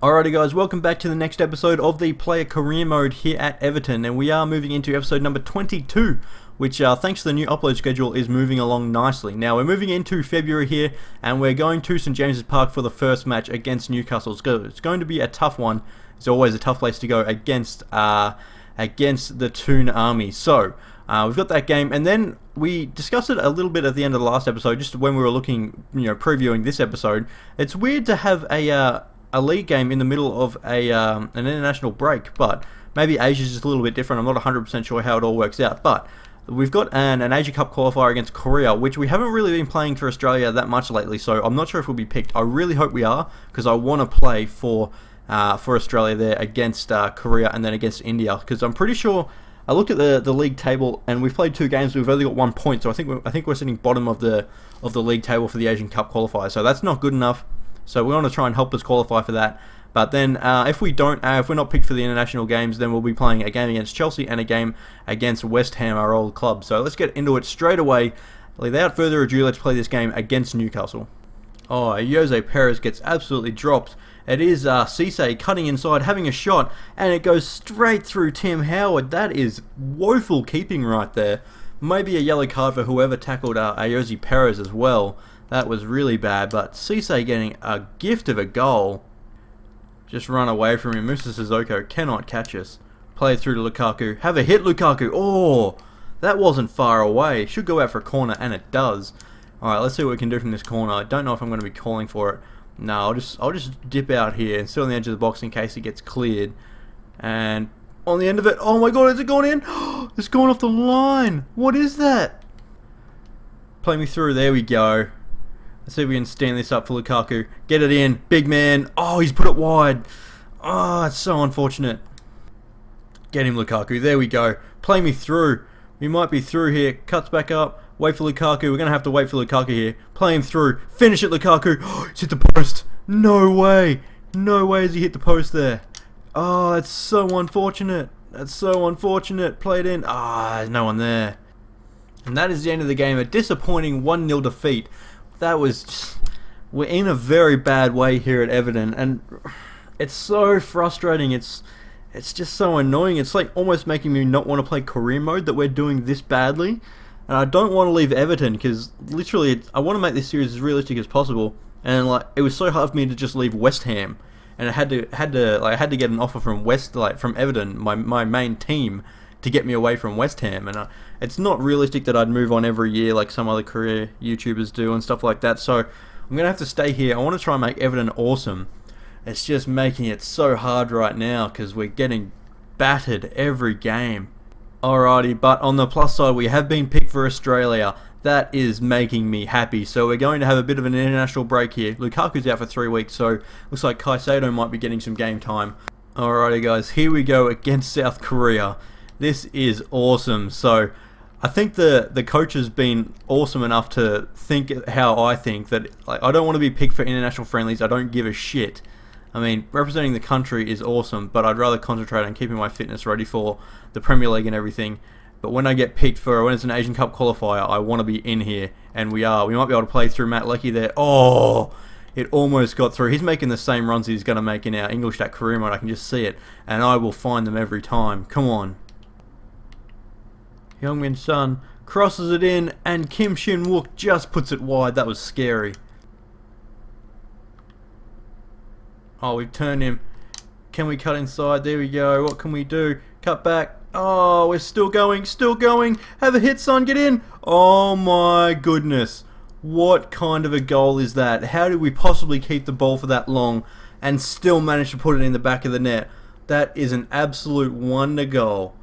Alrighty guys, welcome back to the next episode of the player career mode here at Everton, and we are moving into episode number 22, which thanks to the new upload schedule is moving along nicely. Now we're moving into February here, and we're going to St James's Park for the first match against Newcastle. It's going to be a tough one. It's always a tough place to go against the Toon Army. So we've got that game, and then we discussed it a little bit at the end of the last episode, just when we were looking, previewing this episode. It's weird to have a league game in the middle of an international break, but maybe Asia's just a little bit different. I'm not 100% sure how it all works out, but we've got an Asia Cup qualifier against Korea, which we haven't really been playing for Australia that much lately, so I'm not sure if we'll be picked. I really hope we are, because I want to play for Australia there against Korea and then against India, because I'm pretty sure I looked at the league table and we've played 2 games. We've only got 1 point, so I think we're sitting bottom of the league table for the Asian Cup qualifier. So that's not good enough. So we want to try and help us qualify for that. But then if we're not picked for the international games, then we'll be playing a game against Chelsea and a game against West Ham, our old club. So let's get into it straight away. Without further ado, let's play this game against Newcastle. Oh, Jose Perez gets absolutely dropped. It is Cisse cutting inside, having a shot, and it goes straight through Tim Howard. That is woeful keeping right there. Maybe a yellow card for whoever tackled Jose Perez as well. That was really bad, but Cisse getting a gift of a goal. Just run away from him. Musa Sissoko cannot catch us. Play it through to Lukaku. Have a hit, Lukaku. Oh, that wasn't far away. Should go out for a corner, and it does. Alright, let's see what we can do from this corner. I don't know if I'm going to be calling for it. No, I'll just dip out here and sit on the edge of the box in case it gets cleared. And on the end of it, oh my god, has it gone in? It's gone off the line. What is that? Play me through. There we go. Let's see if we can stand this up for Lukaku. Get it in. Big man. Oh, he's put it wide. Oh, it's so unfortunate. Get him, Lukaku. There we go. Play me through. We might be through here. Cuts back up. Wait for Lukaku. We're going to have to wait for Lukaku here. Play him through. Finish it, Lukaku. He's hit the post. No way. No way has he hit the post there. Oh, that's so unfortunate. That's so unfortunate. Play it in. There's no one there. And that is the end of the game. A disappointing 1-0 defeat. That was just, we're in a very bad way here at Everton, and it's so frustrating. It's just so annoying. It's like almost making me not want to play career mode that we're doing this badly. And I don't want to leave Everton because literally I want to make this series as realistic as possible. And it was so hard for me to just leave West Ham, and I had to get an offer from from Everton, my main team, to get me away from West Ham. And it's not realistic that I'd move on every year like some other career YouTubers do and stuff like that. So I'm gonna have to stay here. I want to try and make Everton awesome. It's just making it so hard right now because we're getting battered every game. Alrighty, but on the plus side, we have been picked for Australia. That is making me happy. So we're going to have a bit of an international break here. Lukaku's out for 3 weeks, so looks like Caicedo might be getting some game time. Alrighty guys, here we go against South Korea. This is awesome. So I think the coach has been awesome enough to think how I think, that I don't want to be picked for international friendlies. I don't give a shit. I mean, representing the country is awesome, but I'd rather concentrate on keeping my fitness ready for the Premier League and everything. But when I get picked when it's an Asian Cup qualifier, I want to be in here, and we are. We might be able to play through Matt Leckie there. Oh, it almost got through. He's making the same runs he's going to make in our English Stat career mode. I can just see it, and I will find them every time. Come on. Heung-min Son crosses it in, and Kim Shin-wook just puts it wide. That was scary. Oh, we've turned him. Can we cut inside? There we go. What can we do? Cut back. Oh, we're still going. Still going. Have a hit, Son. Get in. Oh, my goodness. What kind of a goal is that? How did we possibly keep the ball for that long and still manage to put it in the back of the net? That is an absolute wonder goal.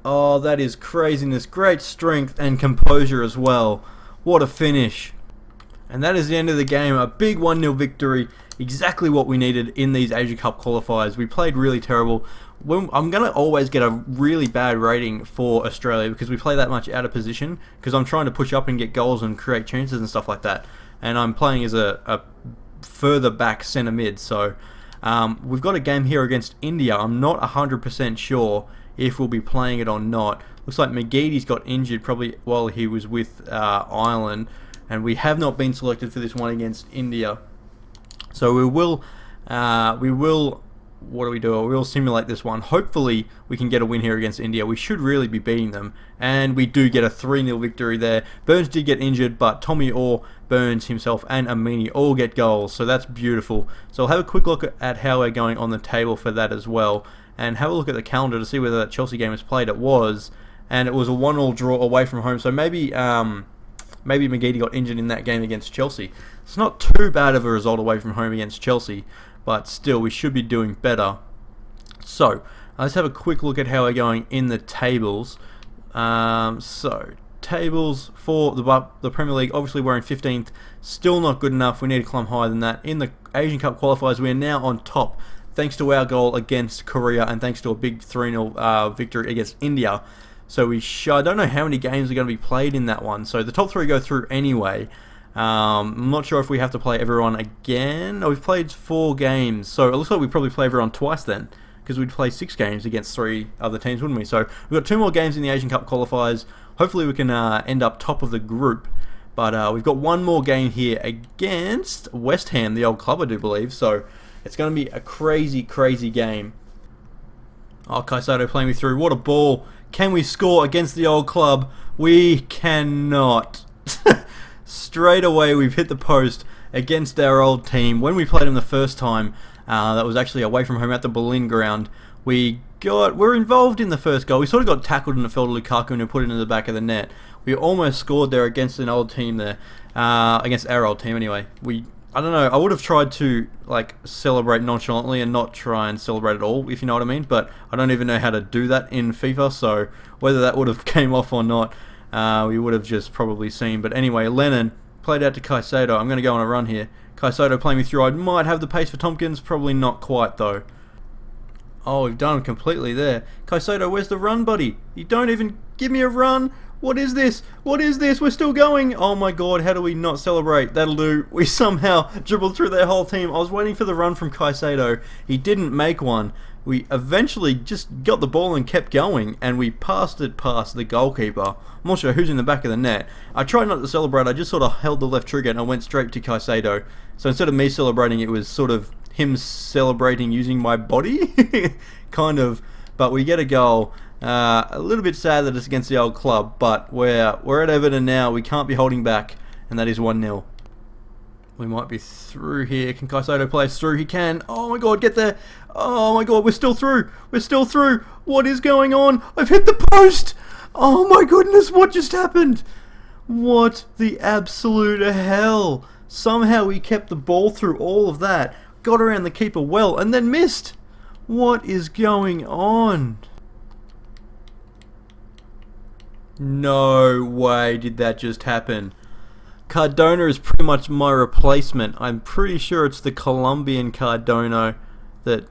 Oh, that is craziness. Great strength and composure as well. What a finish. And that is the end of the game. A big 1-0 victory. Exactly what we needed in these Asia Cup qualifiers. We played really terrible. I'm going to always get a really bad rating for Australia because we play that much out of position, because I'm trying to push up and get goals and create chances and stuff like that. And I'm playing as a further back centre mid. So we've got a game here against India. I'm not 100% sure if we'll be playing it or not. Looks like McGeady's got injured probably while he was with Ireland. And we have not been selected for this one against India. So we will We will... What do we do? We'll simulate this one. Hopefully we can get a win here against India. We should really be beating them. And we do get a 3-0 victory there. Burns did get injured, but Tommy Orr, Burns himself, and Amini all get goals. So that's beautiful. So I'll have a quick look at how we're going on the table for that as well. And have a look at the calendar to see whether that Chelsea game was played. It was. And it was a 1-1 draw away from home. So maybe McGeady got injured in that game against Chelsea. It's not too bad of a result away from home against Chelsea. But still, we should be doing better. So, let's have a quick look at how we're going in the tables. So, tables for the Premier League. Obviously, we're in 15th. Still not good enough. We need to climb higher than that. In the Asian Cup qualifiers, we are now on top, thanks to our goal against Korea and thanks to a big 3-0 victory against India. So, I don't know how many games are going to be played in that one. So, the top 3 go through anyway. I'm not sure if we have to play everyone again. Oh, we've played 4 games, so it looks like we probably play everyone twice then, because we'd play 6 games against 3 other teams, wouldn't we? So we've got 2 more games in the Asian Cup qualifiers. Hopefully we can end up top of the group, but we've got 1 more game here against West Ham, the old club, I do believe. So it's going to be a crazy, crazy game. Oh, Caicedo playing me through. What a ball! Can we score against the old club? We cannot. Straight away we've hit the post against our old team. When we played them the first time, that was actually away from home at the Berlin ground, we're involved in the first goal. We sort of got tackled and it fell to Lukaku and put it into the back of the net. We almost scored there against an old team there, against our old team anyway. I don't know, I would have tried to celebrate nonchalantly and not try and celebrate at all, if you know what I mean, but I don't even know how to do that in FIFA, so whether that would have came off or not, we would have just probably seen. But anyway, Lennon played out to Caicedo. I'm going to go on a run here. Caicedo playing me through. I might have the pace for Tompkins. Probably not quite, though. Oh, we've done him completely there. Caicedo, where's the run, buddy? You don't even give me a run. What is this? What is this? We're still going. Oh, my God. How do we not celebrate? That'll do. We somehow dribbled through their whole team. I was waiting for the run from Caicedo. He didn't make one. We eventually just got the ball and kept going, and we passed it past the goalkeeper. I'm not sure who's in the back of the net. I tried not to celebrate. I just sort of held the left trigger and I went straight to Caicedo. So instead of me celebrating, it was sort of him celebrating using my body, kind of. But we get a goal. A little bit sad that it's against the old club, but we're at Everton now. We can't be holding back, and that is 1-0. We might be through here. Can Caicedo play us through? He can. Oh my God, get there. Oh my God, we're still through. We're still through. What is going on? I've hit the post. Oh my goodness, what just happened? What the absolute hell? Somehow we kept the ball through all of that, got around the keeper well, and then missed. What is going on? No way did that just happen. Cardona is pretty much my replacement. I'm pretty sure it's the Colombian Cardona that,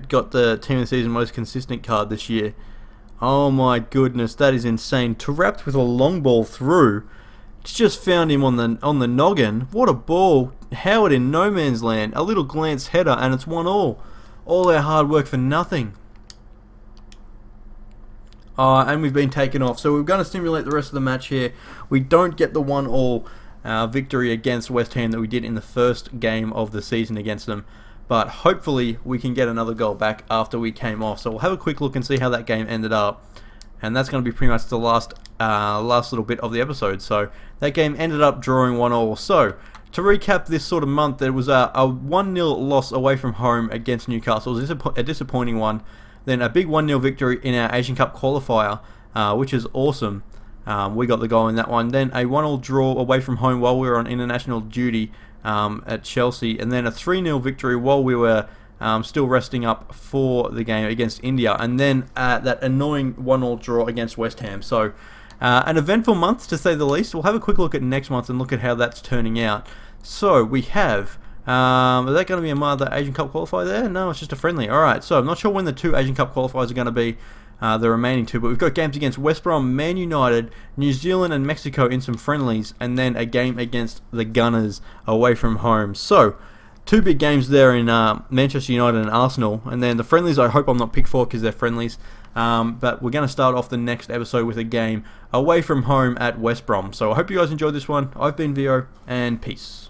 got the Team of the Season most consistent card this year. Oh my goodness, that is insane. Trapped with a long ball through. It's just found him on the noggin. What a ball. Howard in no man's land. A little glance header and it's 1-1. All our hard work for nothing. And we've been taken off. So we're going to simulate the rest of the match here. We don't get the 1-1 victory against West Ham that we did in the first game of the season against them. But hopefully we can get another goal back after we came off. So we'll have a quick look and see how that game ended up. And that's going to be pretty much the last little bit of the episode. So that game ended up drawing 1-1. So to recap this sort of month, there was a 1-0 loss away from home against Newcastle. It was a disappointing one. Then a big 1-0 victory in our Asian Cup qualifier, which is awesome. We got the goal in that one. Then a 1-1 draw away from home while we were on international duty at Chelsea. And then a 3-0 victory while we were still resting up for the game against India. And then that annoying 1-1 draw against West Ham. So an eventful month, to say the least. We'll have a quick look at next month and look at how that's turning out. So we have... is that going to be another Asian Cup qualifier there? No, it's just a friendly. Alright, so I'm not sure when the 2 Asian Cup qualifiers are going to be, the remaining 2, but we've got games against West Brom, Man United, New Zealand and Mexico in some friendlies, and then a game against the Gunners away from home. So, 2 big games there in Manchester United and Arsenal, and then the friendlies I hope I'm not picked for because they're friendlies, but we're going to start off the next episode with a game away from home at West Brom. So I hope you guys enjoyed this one. I've been Vio, and peace.